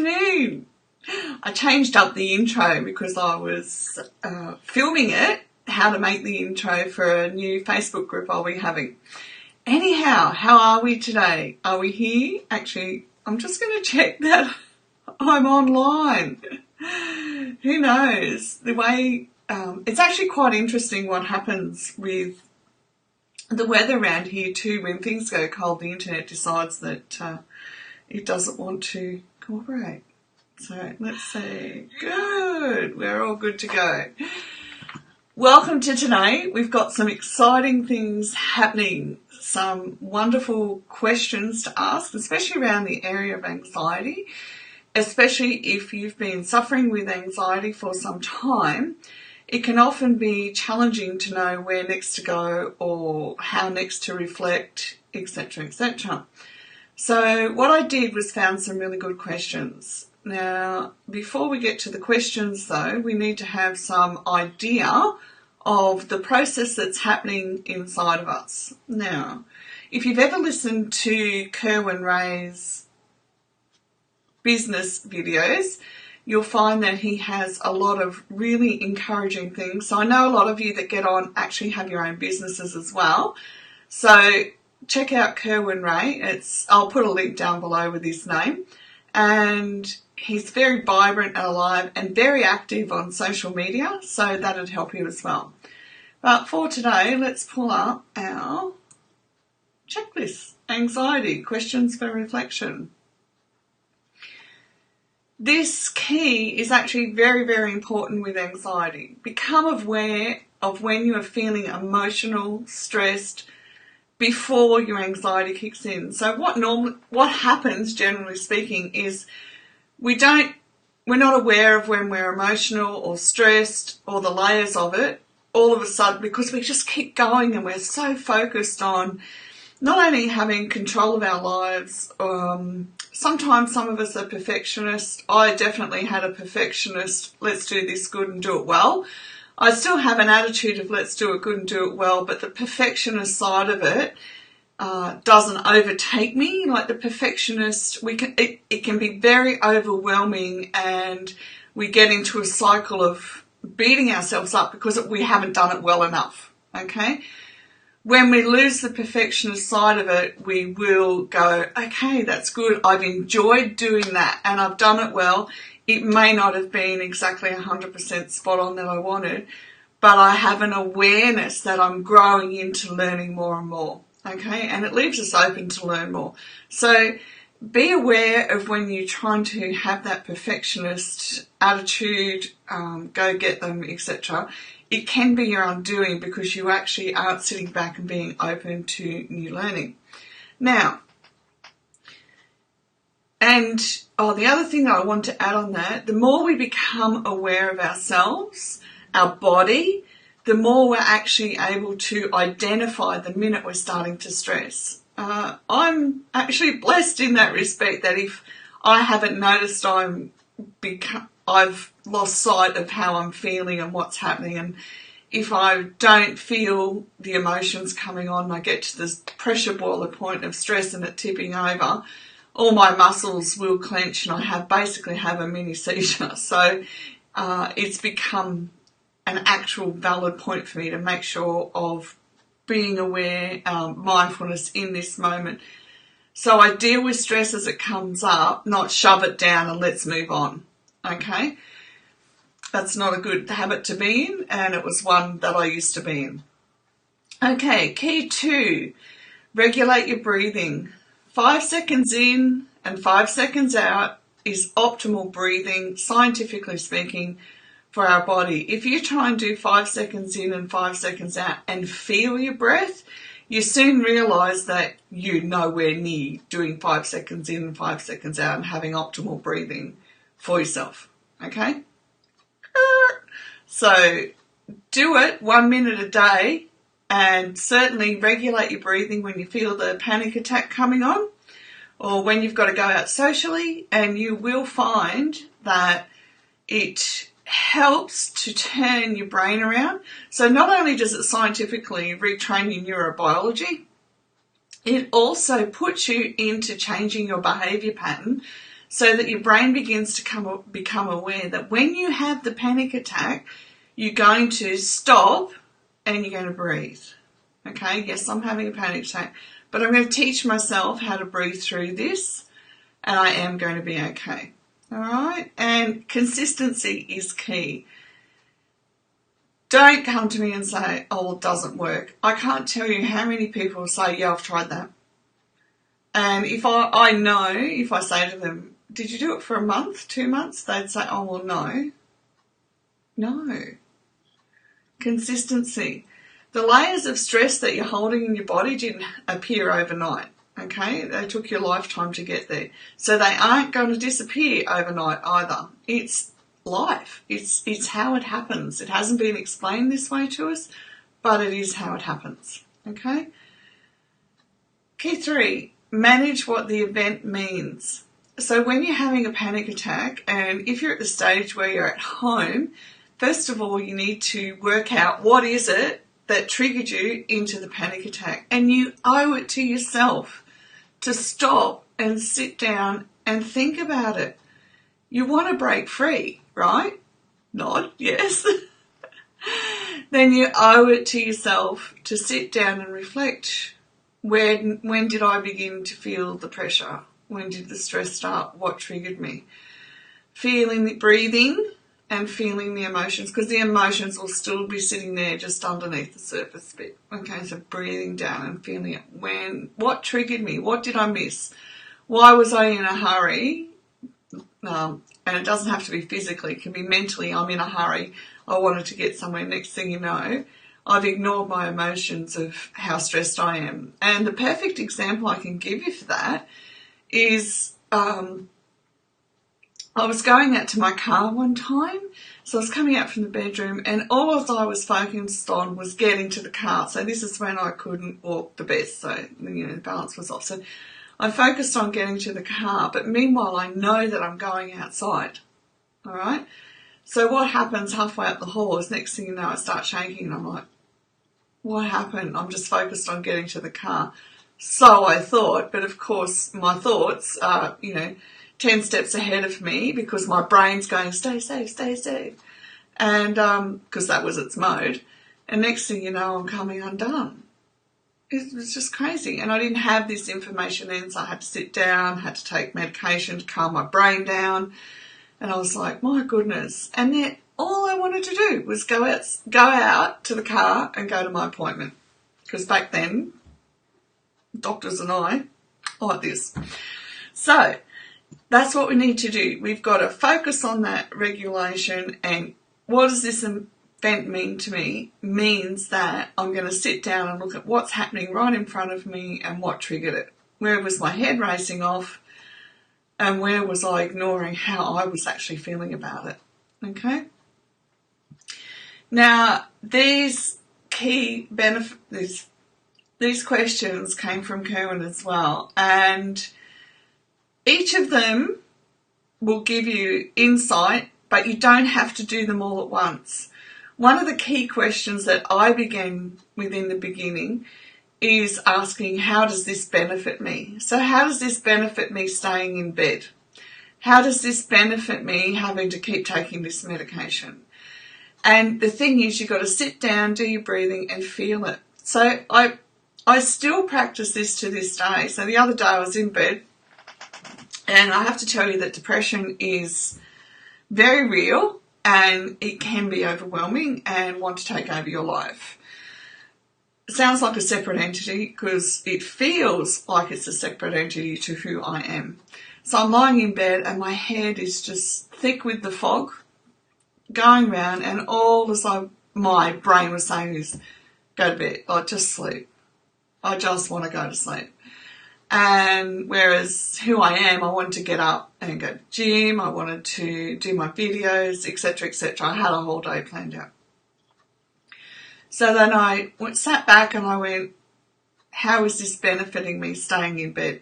afternoon. I changed up the intro because I was filming it, how to make the intro for a new Facebook group I'll be having. Anyhow, how are we today? Are we here? Actually, I'm just going to check that I'm online. Who knows? The way it's actually quite interesting what happens with the weather around here too. When things go cold, the internet decides that it doesn't want to cooperate. So let's see. Good. We're all good to go. Welcome to today. We've got some exciting things happening, some wonderful questions to ask, especially around the area of anxiety, especially if you've been suffering with anxiety for some time. It can often be challenging to know where next to go or how next to reflect, etc., etc. So what I did was found some really good questions. Now, before we get to the questions though, we need to have some idea of the process that's happening inside of us. Now, if you've ever listened to Kerwin Ray's business videos, you'll find that he has a lot of really encouraging things. So I know a lot of you that get on actually have your own businesses as well. So check out Kerwin Ray. I'll put a link down below with his name. And he's very vibrant and alive and very active on social media, so that'd help you as well. But for today, let's pull up our checklist. Anxiety, questions for reflection. This key is actually very, very important with anxiety. Become aware of when you are feeling emotional, stressed, before your anxiety kicks in. So what happens, generally speaking, is we're not aware of when we're emotional or stressed or the layers of it all of a sudden, because we just keep going and we're so focused on not only having control of our lives. Sometimes some of us are perfectionists. I definitely had a perfectionist, let's do this good and do it well. I still have an attitude of let's do it good and do it well, but the perfectionist side of it doesn't overtake me. Like the perfectionist, it can be very overwhelming, and we get into a cycle of beating ourselves up because we haven't done it well enough. Okay? When we lose the perfectionist side of it, we will go, okay, that's good. I've enjoyed doing that and I've done it well. It may not have been exactly 100% spot on that I wanted, but I have an awareness that I'm growing into learning more and more, okay? And it leaves us open to learn more. So be aware of when you're trying to have that perfectionist attitude, go get them, etc. It can be your undoing because you actually aren't sitting back and being open to new learning. Now, the other thing that I want to add on that, the more we become aware of ourselves, our body, the more we're actually able to identify the minute we're starting to stress. I'm actually blessed in that respect, that if I haven't noticed I've lost sight of how I'm feeling and what's happening, and if I don't feel the emotions coming on, I get to this pressure boiler point of stress and it tipping over, all my muscles will clench and I basically have a mini seizure. So it's become an actual valid point for me to make sure of being aware, mindfulness in this moment. So I deal with stress as it comes up, not shove it down and let's move on. Okay? That's not a good habit to be in, and it was one that I used to be in. Okay, key 2, regulate your breathing. 5 seconds in and 5 seconds out is optimal breathing, scientifically speaking, for our body. If you try and do 5 seconds in and 5 seconds out and feel your breath, you soon realise that you're nowhere near doing 5 seconds in and 5 seconds out and having optimal breathing for yourself. Okay? So do it 1 minute a day, and certainly regulate your breathing when you feel the panic attack coming on or when you've got to go out socially, and you will find that it helps to turn your brain around. So not only does it scientifically retrain your neurobiology, it also puts you into changing your behaviour pattern so that your brain begins to become aware that when you have the panic attack, you're going to stop and you're going to breathe. Okay, yes, I'm having a panic attack, but I'm going to teach myself how to breathe through this, and I am going to be okay. All right, and consistency is key. Don't come to me and say, oh, it doesn't work. I can't tell you how many people say, yeah, I've tried that. And if I know, if I say to them, did you do it for a month, 2 months? They'd say, oh, well, no. No. Consistency. The layers of stress that you're holding in your body didn't appear overnight. Okay, they took your lifetime to get there. So they aren't going to disappear overnight either. It's life. It's how it happens. It hasn't been explained this way to us, but it is how it happens. Okay? Key 3, manage what the event means. So when you're having a panic attack, and if you're at the stage where you're at home, first of all, you need to work out what is it that triggered you into the panic attack. And you owe it to yourself to stop and sit down and think about it. You want to break free, right? Nod, yes. Then you owe it to yourself to sit down and reflect. When did I begin to feel the pressure? When did the stress start? What triggered me? Feeling the breathing and feeling the emotions, because the emotions will still be sitting there just underneath the surface bit. Okay, so breathing down and feeling it. What triggered me? What did I miss? Why was I in a hurry? And it doesn't have to be physically, it can be mentally. I'm in a hurry. I wanted to get somewhere. Next thing you know, I've ignored my emotions of how stressed I am. And the perfect example I can give you for that is I was going out to my car one time, so I was coming out from the bedroom, and all I was focused on was getting to the car. So this is when I couldn't walk the best, so the balance was off. So I focused on getting to the car, but meanwhile I know that I'm going outside. All right. So what happens halfway up the hall is, next thing you know, I start shaking, and I'm like, what happened? I'm just focused on getting to the car. So I thought, but of course my thoughts are, 10 steps ahead of me, because my brain's going, stay safe, stay safe. And because that was its mode. And next thing you know, I'm coming undone. It was just crazy. And I didn't have this information then, so I had to sit down, had to take medication to calm my brain down. And I was like, my goodness. And then all I wanted to do was go out to the car and go to my appointment. Because back then, doctors and I like this. So that's what we need to do. We've got to focus on that regulation. And what does this event mean to me? Means that I'm going to sit down and look at what's happening right in front of me and what triggered it. Where was my head racing off? And where was I ignoring how I was actually feeling about it? Okay? Now, these key benefits, these questions came from Kerwin as well. And each of them will give you insight, but you don't have to do them all at once. One of the key questions that I began with in the beginning is asking, how does this benefit me? So how does this benefit me staying in bed? How does this benefit me having to keep taking this medication? And the thing is, you've got to sit down, do your breathing and feel it. So I still practice this to this day. So the other day I was in bed, and I have to tell you that depression is very real, and it can be overwhelming and want to take over your life. It sounds like a separate entity because it feels like it's a separate entity to who I am. So I'm lying in bed and my head is just thick with the fog going round, and all as my brain was saying is, go to bed, or just sleep. I just want to go to sleep. And whereas who I am, I wanted to get up and go to the gym, I wanted to do my videos, etc., etc. I had a whole day planned out. So then I sat back and I went, how is this benefiting me staying in bed?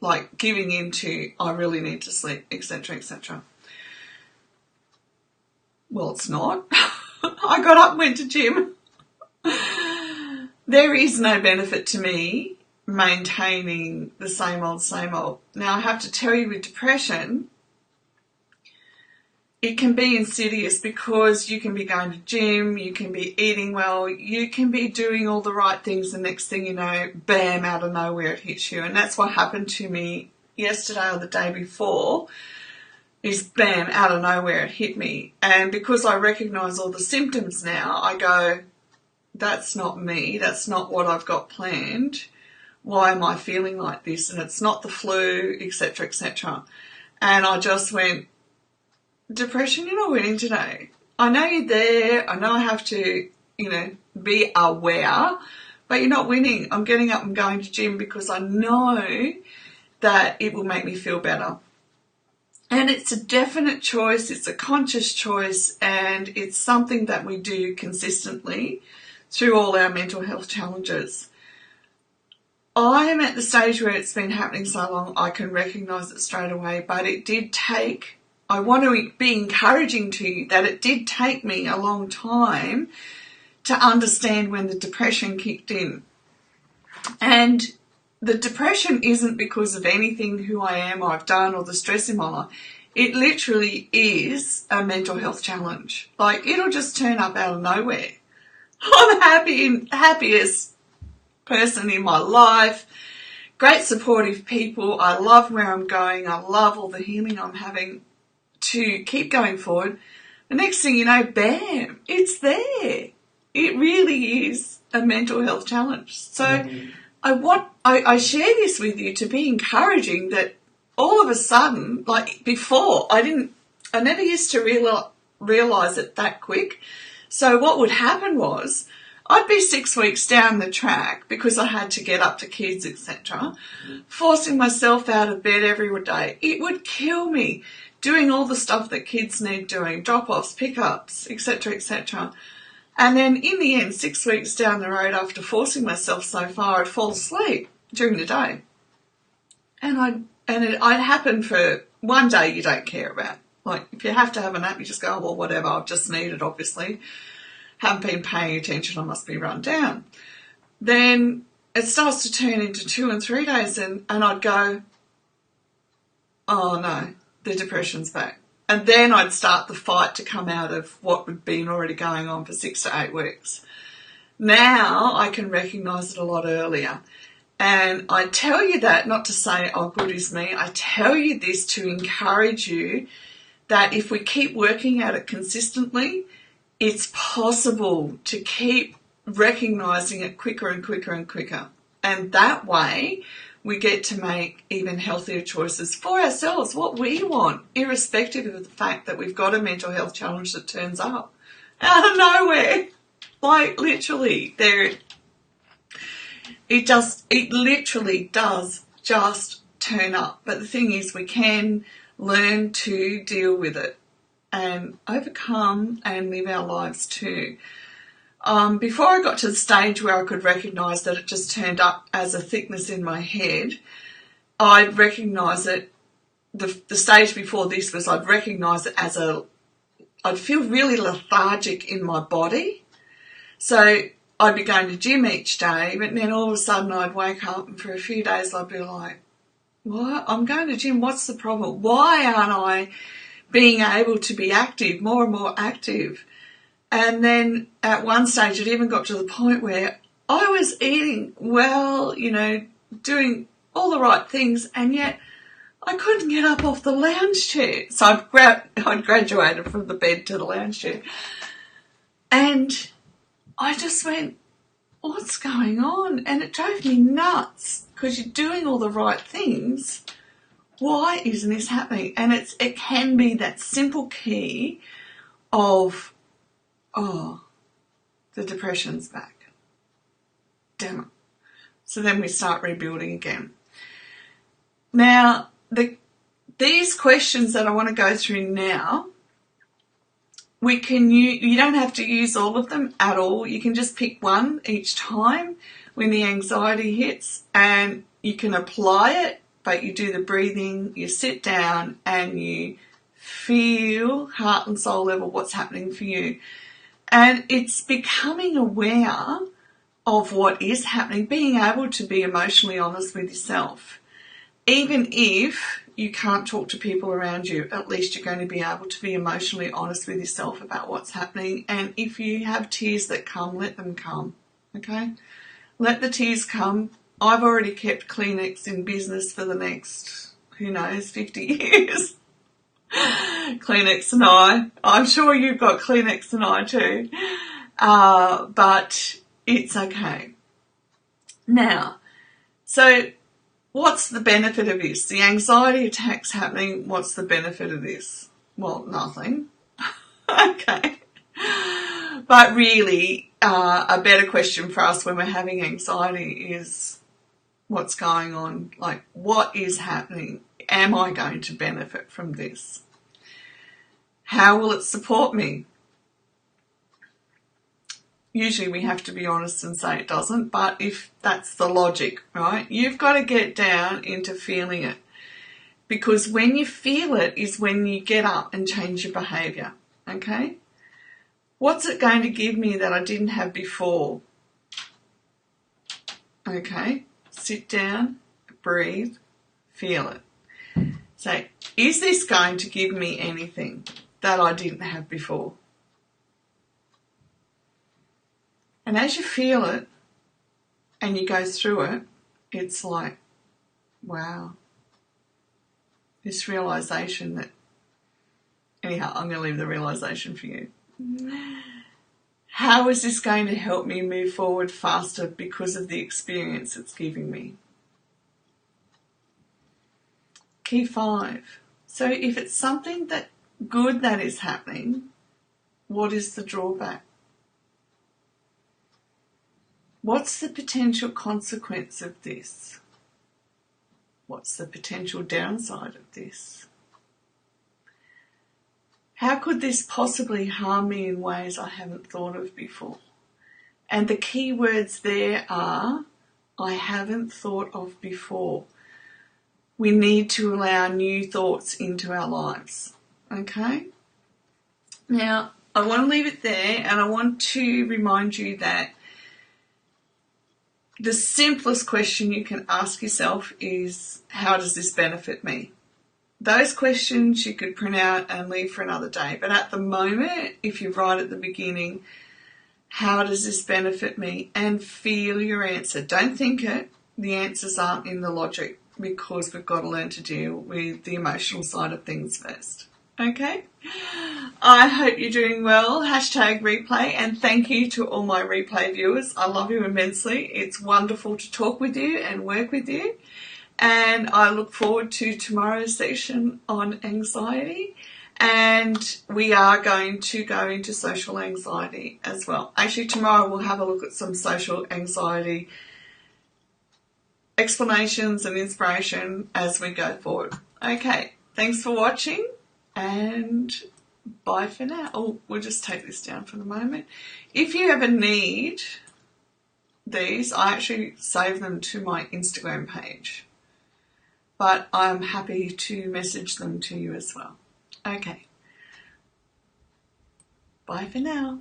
Like giving into, I really need to sleep, etc., etc. Well, it's not. I got up and went to gym. There is no benefit to me maintaining the same old, same old. Now, I have to tell you, with depression, it can be insidious because you can be going to gym, you can be eating well, you can be doing all the right things, and next thing you know, bam, out of nowhere it hits you. And that's what happened to me yesterday or the day before, is bam, out of nowhere it hit me. And because I recognise all the symptoms now, I go, that's not me, that's not what I've got planned. Why am I feeling like this? And it's not the flu, etc., etc. And I just went, depression, you're not winning today. I know you're there. I know I have to, be aware, but you're not winning. I'm getting up and going to gym because I know that it will make me feel better. And it's a definite choice. It's a conscious choice, and it's something that we do consistently through all our mental health challenges. I am at the stage where it's been happening so long, I can recognise it straight away, but it did take, I want to be encouraging to you that it did take me a long time to understand when the depression kicked in. And the depression isn't because of anything who I am or I've done or the stress in my life. It literally is a mental health challenge. Like, it'll just turn up out of nowhere. I'm happiest person in my life, great supportive people. I love where I'm going. I love all the healing I'm having to keep going forward. The next thing you know, bam, it's there. It really is a mental health challenge. So I share this with you to be encouraging that all of a sudden, like before, I never used to realise it that quick. So what would happen was, I'd be 6 weeks down the track because I had to get up to kids, etc., forcing myself out of bed every day. It would kill me doing all the stuff that kids need doing, drop-offs, pick-ups, etc., etc. And then in the end, 6 weeks down the road, after forcing myself so far, I'd fall asleep during the day. And it'd happen for one day you don't care about. Like, if you have to have a nap, you just go, oh, well, whatever, I've just needed, obviously. Haven't been paying attention, I must be run down. Then it starts to turn into 2 and 3 days, and I'd go, oh no, the depression's back. And then I'd start the fight to come out of what had been already going on for 6 to 8 weeks. Now I can recognise it a lot earlier. And I tell you that not to say, oh, goodies me. I tell you this to encourage you that if we keep working at it consistently, it's possible to keep recognising it quicker and quicker and quicker. And that way we get to make even healthier choices for ourselves, what we want, irrespective of the fact that we've got a mental health challenge that turns up out of nowhere. Like, literally, it literally does just turn up. But the thing is, we can learn to deal with it and overcome and live our lives too. Before I got to the stage where I could recognise that it just turned up as a thickness in my head, I'd recognise it. The stage before this was I'd recognise it as I'd feel really lethargic in my body. So I'd be going to gym each day, but then all of a sudden I'd wake up and for a few days I'd be like, what? I'm going to gym, what's the problem? Why aren't I being able to be active, more and more active? And then at one stage it even got to the point where I was eating well, doing all the right things, and yet I couldn't get up off the lounge chair. So I'd graduated from the bed to the lounge chair. And I just went, what's going on? And it drove me nuts because you're doing all the right things. Why isn't this happening? And it can be that simple key of, oh, the depression's back. Damn it. So then we start rebuilding again. Now, these questions that I want to go through now, you don't have to use all of them at all. You can just pick one each time when the anxiety hits, and you can apply it, but you do the breathing, you sit down and you feel heart and soul level what's happening for you. And it's becoming aware of what is happening, being able to be emotionally honest with yourself. Even if you can't talk to people around you, at least you're going to be able to be emotionally honest with yourself about what's happening. And if you have tears that come, let them come, okay? Let the tears come. I've already kept Kleenex in business for the next, who knows, 50 years. Kleenex and I. I'm sure you've got Kleenex and I too. But it's okay. Now, so what's the benefit of this? The anxiety attack's happening. What's the benefit of this? Well, nothing. Okay. But really, a better question for us when we're having anxiety is what's going on? Like, what is happening? Am I going to benefit from this? How will it support me? Usually we have to be honest and say it doesn't, but if that's the logic, right, you've got to get down into feeling it. Because when you feel it is when you get up and change your behaviour, okay? What's it going to give me that I didn't have before? Okay, sit down, breathe, feel it. Say, is this going to give me anything that I didn't have before? And as you feel it and you go through it, it's like, wow, this realisation that, anyhow, I'm going to leave the realisation for you. How is this going to help me move forward faster because of the experience it's giving me? Key 5. So if it's something that good that is happening, what is the drawback? What's the potential consequence of this? What's the potential downside of this? How could this possibly harm me in ways I haven't thought of before? And the key words there are, I haven't thought of before. We need to allow new thoughts into our lives, okay? Now, I want to leave it there, and I want to remind you that the simplest question you can ask yourself is, how does this benefit me? Those questions you could print out and leave for another day. But at the moment, if you write at the beginning, how does this benefit me? And feel your answer. Don't think it. The answers aren't in the logic because we've got to learn to deal with the emotional side of things first. Okay? I hope you're doing well. #replay, and thank you to all my replay viewers. I love you immensely. It's wonderful to talk with you and work with you. And I look forward to tomorrow's session on anxiety. And we are going to go into social anxiety as well. Actually, tomorrow we'll have a look at some social anxiety explanations and inspiration as we go forward. Okay, thanks for watching. And bye for now. Oh, we'll just take this down for the moment. If you ever need these, I actually save them to my Instagram page. But I'm happy to message them to you as well. Okay. Bye for now.